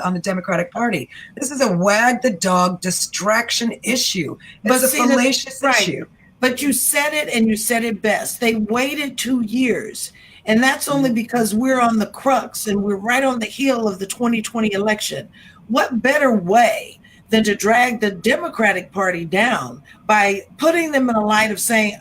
on the Democratic Party. This is a wag the dog distraction issue. It's a fallacious issue. But you said it, and you said it best. They waited 2 years. And that's only because we're on the crux and we're right on the heel of the 2020 election. What better way than to drag the Democratic Party down by putting them in a light of saying,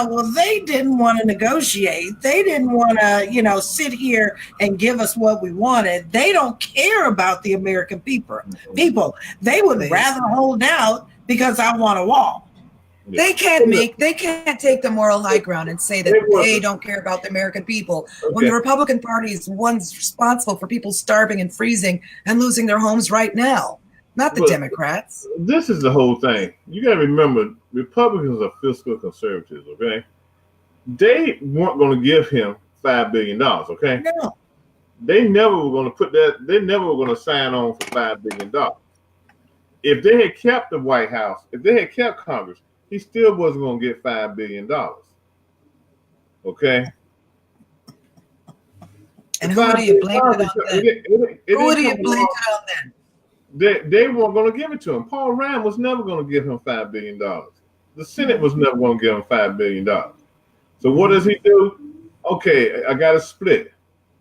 well, they didn't want to negotiate. They didn't want to, sit here and give us what we wanted. They don't care about the American people. They would rather hold out because I want a wall. They can't take the moral high ground and say that they don't care about the American people when the Republican Party is one's responsible for people starving and freezing and losing their homes right now, not the Democrats. This is the whole thing. You got to remember, Republicans are fiscal conservatives, okay? They weren't going to give him $5 billion, okay? No. They never were going to put that, they never were going to sign on for $5 billion. If they had kept the White House, if they had kept Congress, he still wasn't going to get $5 billion. Okay? And who do you blame it on then? Who do you blame it on then? They weren't going to give it to him. Paul Ryan was never going to give him $5 billion. The Senate was never going to give him $5 billion. So what does he do? Okay, I got to split.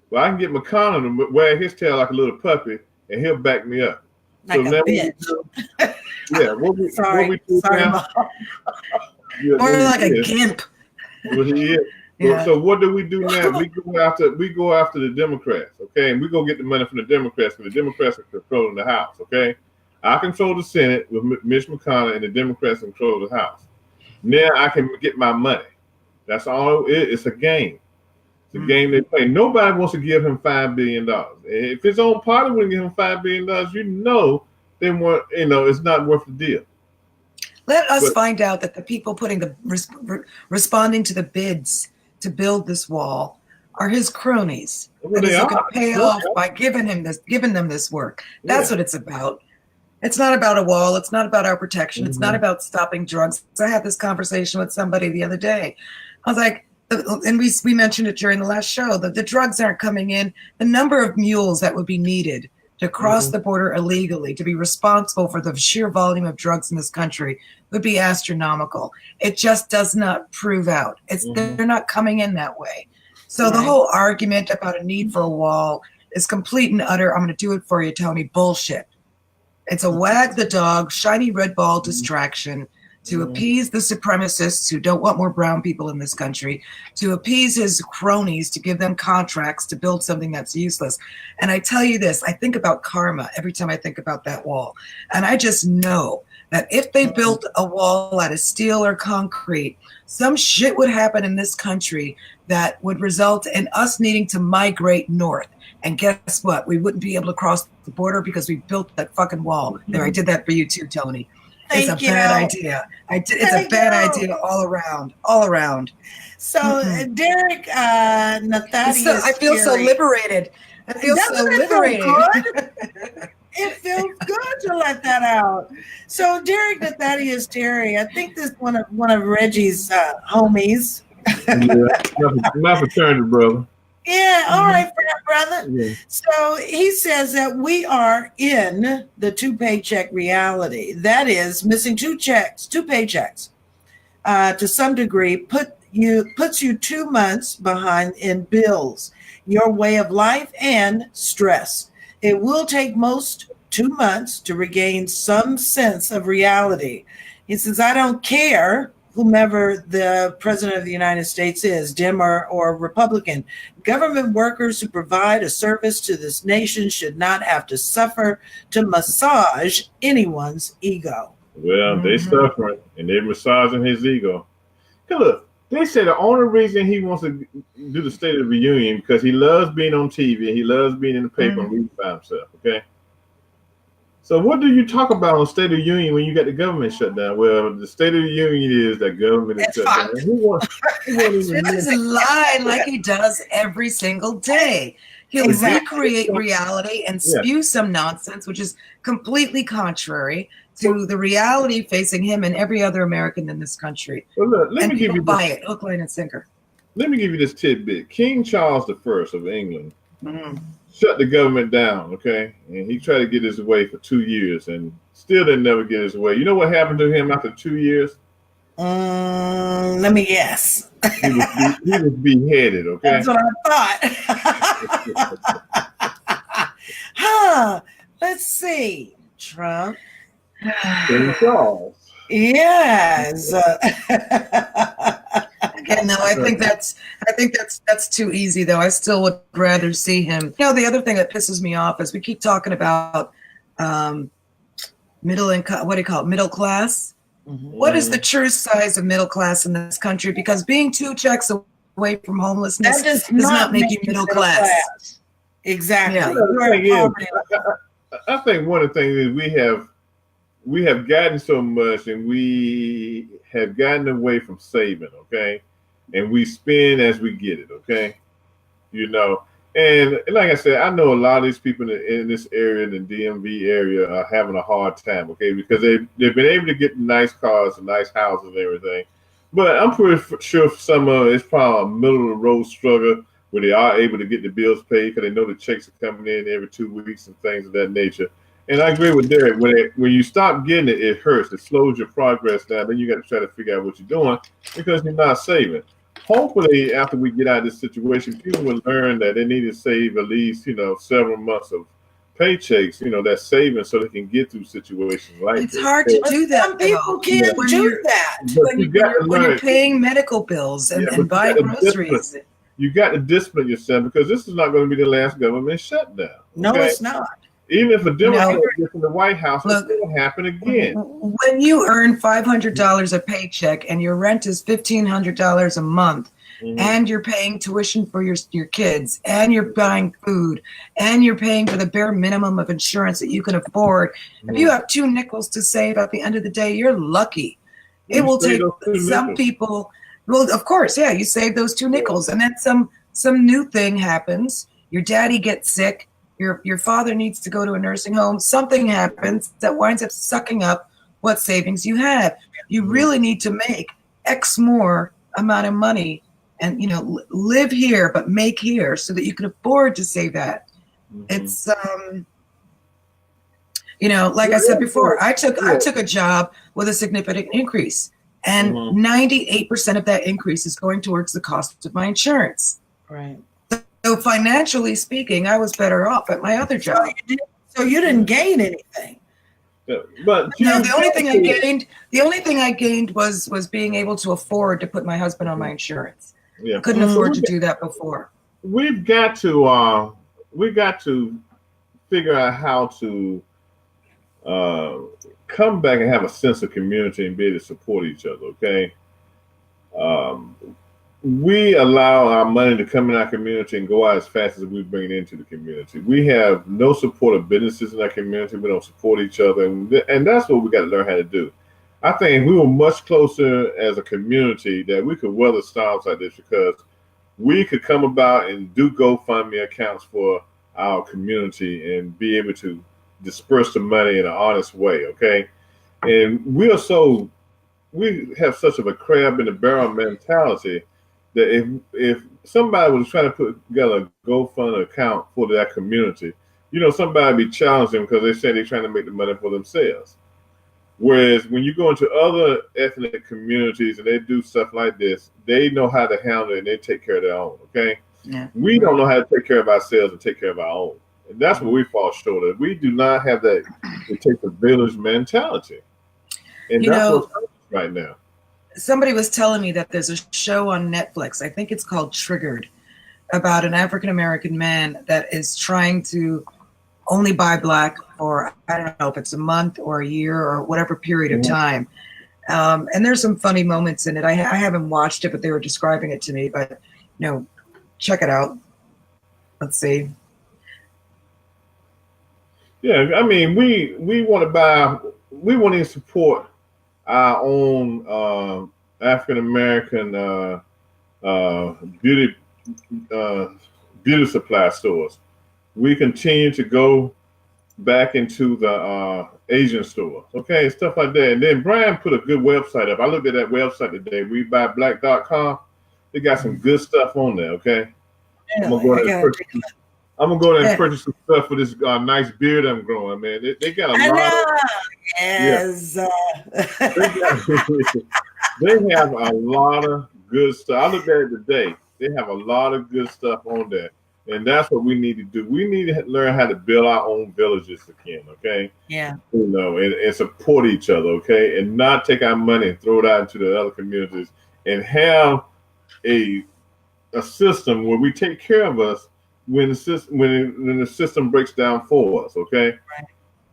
Well, I can get McConnell to wag his tail like a little puppy, and he'll back me up. Like so a bitch. What we do now? Or like a gimp. Well, he is. Yeah. So what do we do now? We go after the Democrats, okay? And we go get the money from the Democrats, because the Democrats are controlling the House, okay? I control the Senate with Mitch McConnell, and the Democrats control the House. Now I can get my money. That's all it is. It's a game. It's a game they play. Nobody wants to give him $5 billion. If his own party wouldn't give him $5 billion, they want, it's not worth the deal. Let us find out that the people responding to the bids to build this wall are his cronies. Well, that he's going to pay off by giving them this work. That's what it's about. It's not about a wall. It's not about our protection. Mm-hmm. It's not about stopping drugs. I had this conversation with somebody the other day. I was like, and we mentioned it during the last show, that the drugs aren't coming in. The number of mules that would be needed to cross the border illegally, to be responsible for the sheer volume of drugs in this country, would be astronomical. It just does not prove out. They're not coming in that way. So the whole argument about a need for a wall is complete and utter, I'm going to do it for you, Tony, bullshit. It's a wag the dog, shiny red ball distraction to appease the supremacists who don't want more brown people in this country, to appease his cronies, to give them contracts to build something that's useless. And I tell you this, I think about karma every time I think about that wall. And I just know that if they built a wall out of steel or concrete, some shit would happen in this country that would result in us needing to migrate north. And guess what? We wouldn't be able to cross the border because we built that fucking wall. There, I did that for you too, Tony. It's a bad idea. It's a bad idea all around. So, Derrick, Nathaniel, I feel so liberated. It feels good to let that out. So, Derrick Nathaniel Terry, I think this is one of Reggie's homies. My fraternity brother. Yeah, all right, brother. Yeah. So he says that we are in the two paycheck reality. That is missing two paychecks. To some degree, puts you 2 months behind in bills, your way of life, and stress. It will take most 2 months to regain some sense of reality. He says, I don't care whomever the president of the United States is, Dem or Republican. Government workers who provide a service to this nation should not have to suffer to massage anyone's ego. Well, they suffering, and they're massaging his ego. Look, they say the only reason he wants to do the State of the Union because he loves being on TV, he loves being in the paper and reading by himself, okay? So what do you talk about on State of the Union when you got the government shut down? Well, the State of the Union is that government is shut down. Who won't even Just lie like he does every single day. He'll recreate reality and spew some nonsense, which is completely contrary to the reality facing him and every other American in this country. Well, look, let me give you buy it, hook, line, and sinker. Let me give you this tidbit. King Charles I of England shut the government down, okay? And he tried to get his way for 2 years and still didn't never get his way. You know what happened to him after 2 years? Let me guess. He was beheaded, okay? That's what I thought. Let's see. Trump. King Charles. Yes. No, I think that's too easy, though. I still would rather see him. You know, the other thing that pisses me off is we keep talking about middle income. What do you call it? Middle class. What is the true size of middle class in this country? Because being 2 checks away from homelessness does not make you middle class. Exactly. Yeah. I think one of the things is we have gotten so much, and we have gotten away from saving, okay? And we spend as we get it, okay? You know, and like I said, I know a lot of these people in this area, in the DMV area, are having a hard time, okay? Because they've been able to get nice cars and nice houses and everything. But I'm pretty sure for some of it's probably a middle-of-the-road struggle where they are able to get the bills paid because they know the checks are coming in every 2 weeks and things of that nature. And I agree with Derrick. When you stop getting it, it hurts. It slows your progress down. Then you got to try to figure out what you're doing because you're not saving. Hopefully, after we get out of this situation, people will learn that they need to save at least, several months of paychecks, that saving so they can get through situations like this. It's hard to do that. Some people can't do that. When you're paying medical bills and buying groceries. You got to discipline yourself because this is not going to be the last government shutdown. No, it's not. Even if a Democrat gets in the White House, it's going to happen again. When you earn $500 a paycheck and your rent is $1,500 a month, and you're paying tuition for your kids, and you're buying food, and you're paying for the bare minimum of insurance that you can afford, if you have 2 nickels to save at the end of the day, you're lucky. It will take some people. Well, of course, you save those 2 nickels, and then some new thing happens. Your daddy gets sick. Your father needs to go to a nursing home. Something happens that winds up sucking up what savings you have. You really need to make X more amount of money and, live here, but make here so that you can afford to save that. It's, like I said before, I took a job with a significant increase, and 98% of that increase is going towards the cost of my insurance. Right. So financially speaking, I was better off at my other job. So you didn't gain anything. But the only thing I gained was being able to afford to put my husband on my insurance. Yeah. Couldn't afford to do that before. We've got to figure out how to come back and have a sense of community and be able to support each other. Okay. We allow our money to come in our community and go out as fast as we bring it into the community. We have no support of businesses in our community. We don't support each other. And that's what we got to learn how to do. I think if we were much closer as a community, that we could weather storms like this because we could come about and do GoFundMe accounts for our community and be able to disperse the money in an honest way, okay? And we have such of a crab in the barrel mentality that if somebody was trying to put together a GoFundMe account for that community, somebody would be challenging because they say they're trying to make the money for themselves. Whereas when you go into other ethnic communities and they do stuff like this, they know how to handle it and they take care of their own, okay? Yeah. We don't know how to take care of ourselves and take care of our own. And that's where we fall short of. We do not have that it takes a village mentality. And that's what's happening right now. Somebody was telling me that there's a show on Netflix, I think it's called Triggered, about an African-American man that is trying to only buy black for, I don't know if it's a month or a year or whatever period of time. And there's some funny moments in it. I haven't watched it, but they were describing it to me, but check it out. Let's see. Yeah, I mean, we want to we want to support our own African American beauty uh, beauty supply stores. We continue to go back into the Asian stores, okay, stuff like that. And then Brian put a good website up. I looked at that website today, WeBuyBlack.com. They got some good stuff on there, okay? I'm gonna go there and purchase. I'm gonna go there and purchase some stuff for this nice beard I'm growing, man. They got a lot of yes. they have a lot of good stuff. I looked at it today. They have a lot of good stuff on there. And that's what we need to do. We need to learn how to build our own villages again, okay? Yeah. You know, and support each other, okay? And not take our money and throw it out into the other communities, and have a system where we take care of us when the system breaks down for us, okay?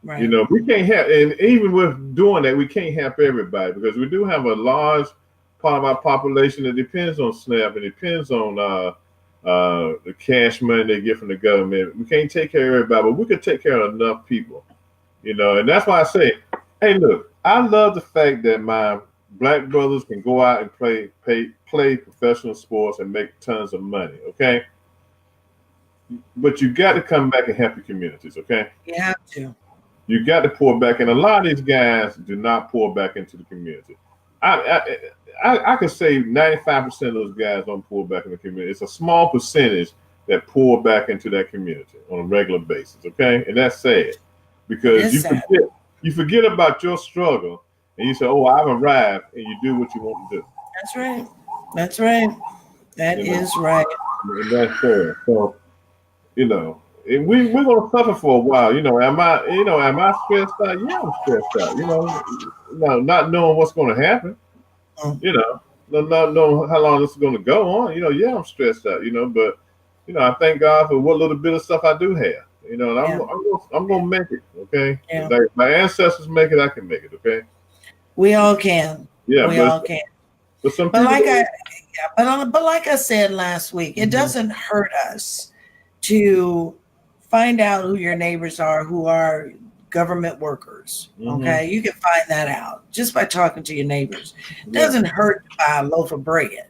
Right. You know, we can't have, and even with doing that, we can't help everybody, because we do have a large part of our population that depends on SNAP and depends on the cash money they get from the government. We can't take care of everybody, but we could take care of enough people, you know. And that's why I say, hey, look, I love the fact that my black brothers can go out and play professional sports and make tons of money, okay? But you got to come back and help your communities, okay? You have to. You got to pour back, and a lot of these guys do not pour back into the community. I could say 95% of those guys don't pour back in the community. It's a small percentage that pour back into that community on a regular basis, okay? And that's sad, because you forget about your struggle, and you say, "Oh, I've arrived," and you do what you want to do. That's right. That's right. That is right. And that's fair. So, you know, and we're gonna suffer for a while. You know, am I stressed out? Yeah, I'm stressed out. You know, not knowing what's going to happen. You know, not knowing how long this is going to go on. You know, yeah, I'm stressed out. You know, but you know, I thank God for what little bit of stuff I do have. You know, and I'm gonna make it. Okay, like my ancestors make it, I can make it. Okay, we all can. Yeah, we all can. But like I said last week, it doesn't hurt us to find out who your neighbors are, who are government workers. Okay, you can find that out just by talking to your neighbors. It doesn't hurt to buy a loaf of bread,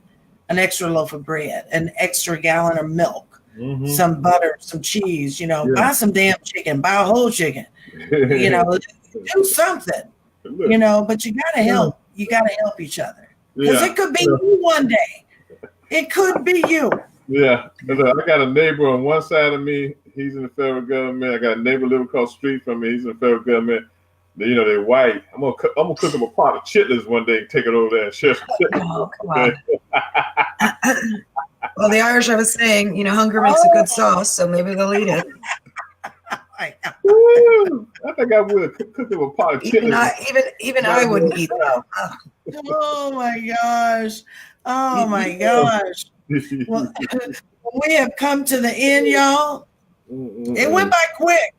an extra loaf of bread, an extra gallon of milk, some butter, some cheese. You know, buy some damn chicken, buy a whole chicken. You know, do something. You know, but you gotta help. You gotta help each other, because it could be you one day. It could be you. Yeah, I got a neighbor on one side of me. He's in the federal government. I got a neighbor living across the street from me. He's in the federal government. You know, they're white. I'm gonna cook them a pot of chitlins one day and take it over there and share some chitlins. Oh, come on. Well, the Irish have a saying, you know, hunger makes a good sauce, so maybe they'll eat it. Woo! I think I would cook them a pot of chitlins. Even I wouldn't eat that. Oh my gosh! Oh my gosh! Well, we have come to the end, y'all. It went by quick.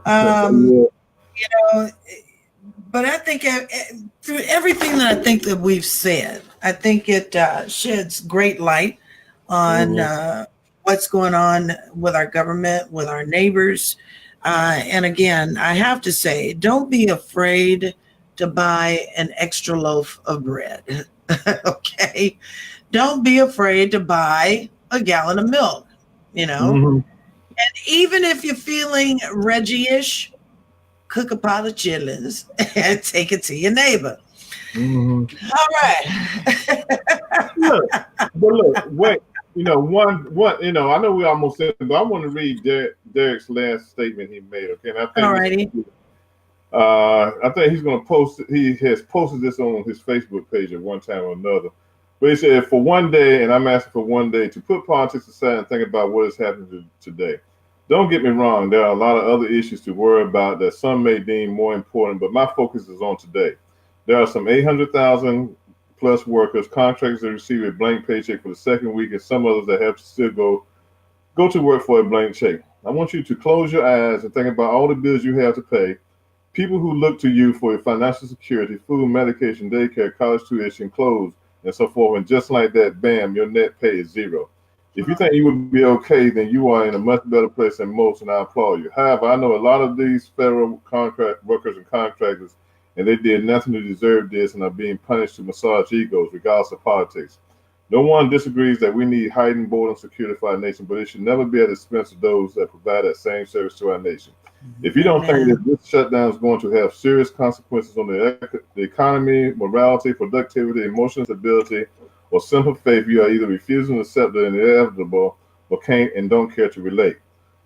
You know, but I think through everything that I think that we've said, I think it sheds great light on what's going on with our government, with our neighbors. And again, I have to say, don't be afraid to buy an extra loaf of bread. Okay? Don't be afraid to buy a gallon of milk, you know? And even if you're feeling Reggie-ish, cook a pot of chitlins and take it to your neighbor. All right. Look, wait. You know, one. You know, I know we almost said, but I want to read Derrick's last statement he made. Okay, and I think. Alrighty. I think he's going to post. He has posted this on his Facebook page at one time or another. But he said, for one day, and I'm asking for one day, to put politics aside and think about what is happening today. Don't get me wrong, there are a lot of other issues to worry about that some may deem more important, but my focus is on today. There are some 800,000 plus workers, contractors that receive a blank paycheck for the second week, and some others that have to still go to work for a blank check. I want you to close your eyes and think about all the bills you have to pay, people who look to you for your financial security, food, medication, daycare, college tuition, clothes, and so forth. And just like that, bam, your net pay is zero. If you think you would be okay, then you are in a much better place than most, and I applaud you. However, I know a lot of these federal contract workers and contractors, and they did nothing to deserve this and are being punished to massage egos, regardless of politics. No one disagrees that we need heightened border security for our nation, but it should never be at the expense of those that provide that same service to our nation. If you don't think that this shutdown is going to have serious consequences on the economy, morality, productivity, emotional stability, or simple faith, you are either refusing to accept the inevitable or can't and don't care to relate.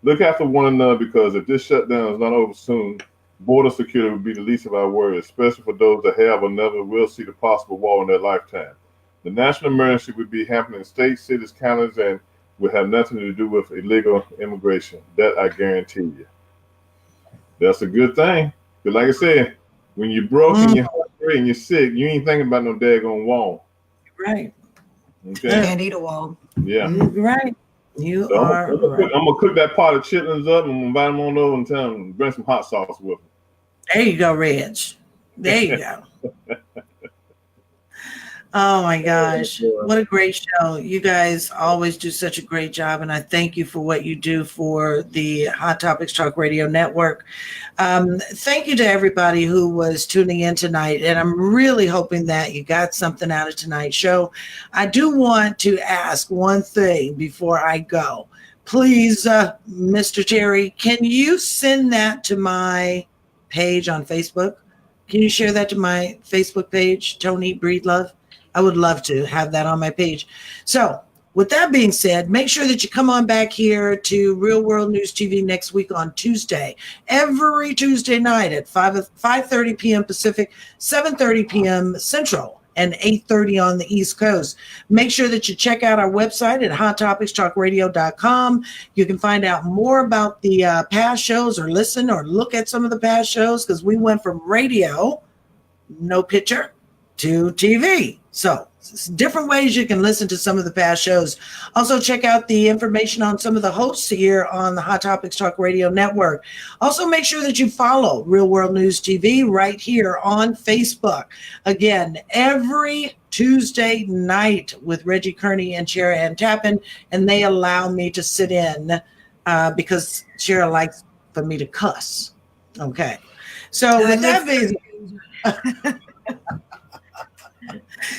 Look after one another, because if this shutdown is not over soon, border security will be the least of our worries, especially for those that have or never will see the possible war in their lifetime. The national emergency would be happening in states, cities, counties, and would have nothing to do with illegal immigration. That I guarantee you. That's a good thing. But like I said, when you're broke and you're hungry and you're sick, you ain't thinking about no daggone wall. Right. Okay. You can't eat a wall. Yeah. Right. You So are right. I'm gonna cook that pot of chitlins up and I'm gonna invite them on over and tell them bring some hot sauce with them. There you go, Reg. There you go. Oh my gosh. What a great show. You guys always do such a great job. And I thank you for what you do for the Hot Topics Talk Radio Network. Thank you to everybody who was tuning in tonight. And I'm really hoping that you got something out of tonight's show. I do want to ask one thing before I go. Please, Mr. Terry, can you send that to my page on Facebook? Can you share that to my Facebook page, Tony Breedlove? I would love to have that on my page. So with that being said, make sure that you come on back here to Real World News TV next week on Tuesday, every Tuesday night at 5:30 p.m. Pacific, 7:30 p.m. Central, and 8:30 on the East Coast. Make sure that you check out our website at hottopictalkradio.com. You can find out more about the past shows, or listen or look at some of the past shows, because we went from radio, no picture, to TV. So different ways you can listen to some of the past shows. Also check out the information on some of the hosts here on the Hot Topics Talk Radio Network. Also make sure that you follow Real World News TV right here on Facebook. Again, every Tuesday night with Reggie Kearney and Shara Ann Tappan, and they allow me to sit in because Shara likes for me to cuss. Okay. So with that being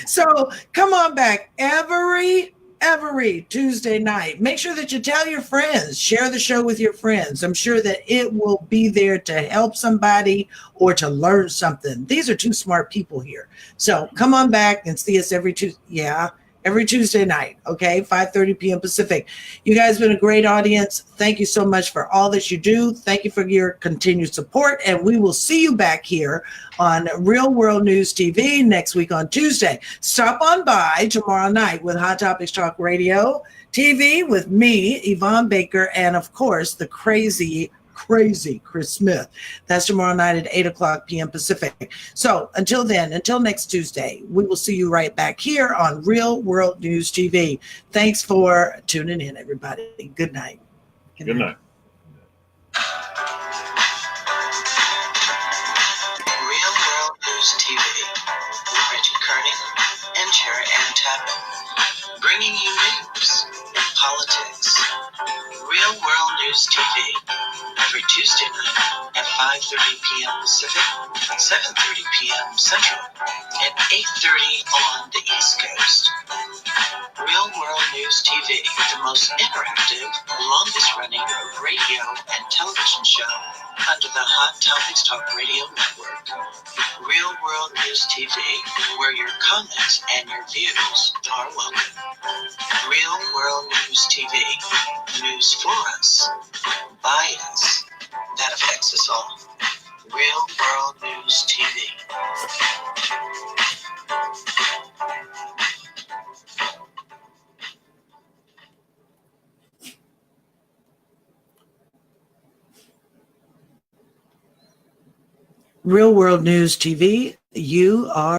so come on back every Tuesday night. Make sure that you tell your friends, share the show with your friends. I'm sure that it will be there to help somebody or to learn something. These are two smart people here. So come on back and see us every Tuesday night, okay, 5:30 p.m. Pacific. You guys have been a great audience. Thank you so much for all that you do. Thank you for your continued support, and we will see you back here on Real World News TV next week on Tuesday. Stop on by tomorrow night with Hot Topics Talk Radio TV with me, Yvonne Baker, and of course, the crazy Chris Smith. That's tomorrow night at 8:00 p.m. Pacific. So until then, until next Tuesday, we will see you right back here on Real World News TV. Thanks for tuning in, everybody. Good night. Good night. Real World News TV with Reggie Kearney and Shara Ann Tappan, bringing you news and politics. Real World News TV every Tuesday night at 5:30 p.m. Pacific, 7:30 p.m. Central, and 8:30 on the East Coast. Real World News TV, the most interactive, longest-running radio and television show under the Hot Topics Talk Radio Network. Real World News TV, where your comments and your views are welcome. Real World News TV, news for us, by us, that affects us all. Real World News TV. Real World News TV, you are